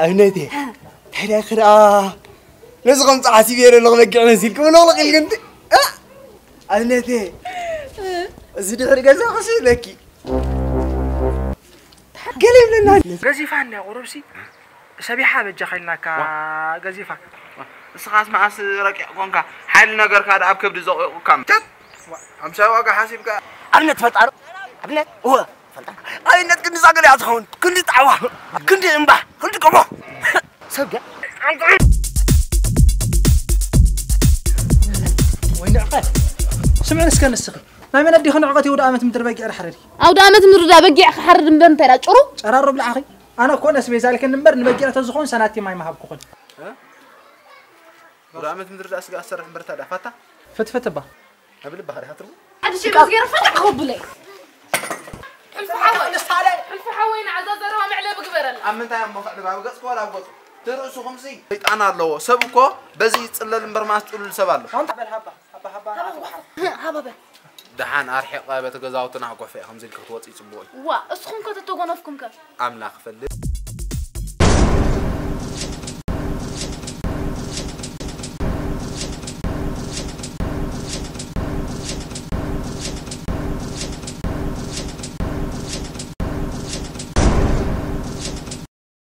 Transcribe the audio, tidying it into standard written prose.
أبنتي تحري آخر نسخن تعسي بير اللي غمك نسيل كم نغلق الجنت أبنتي زيد حري جزء خشي لكي كلم لنا جزيفة يا قربسي سبيحة بتجخلنا كا جزيفة سخاس ما أس ركع قنكا حال نجار كذا أبكي بدي زق كم تت أمشي واقع حاسب كا أبنت فتار أبنت هو فتار أبنت كنت ساقل يا أخوان كنت تعوى كنت إمبا كنت كم سبجة وين عقل سمعنا سكان السخن ما من أدي خن عقتي ودا أمت مدرب بقي الحرري أو دا أمت مدرب بقي حرر من بنت لا شرو أرى رب العاقي أنا كون اسمي ذلك النمبر نبقي تزخون سناتي ما يمهب كون ودا أمت مدرب أسرع أسرع برتا دفتا فتفت با قبل بحر هاترو هذا شيء بس غير فتح خبلي الف حوين عزازرها معلي بقبرل أمنت يا مفعل بقى قص ولا قص ترأسه خمسين أنا الله سبكو بزي تصل المبرمات تقول السبالة أنت هبا دحان أرحق بيت جزاوتنا حقو في خمسين كتوات يسبوي وا اسخن كتتوقنفكم كا أملاخ فلي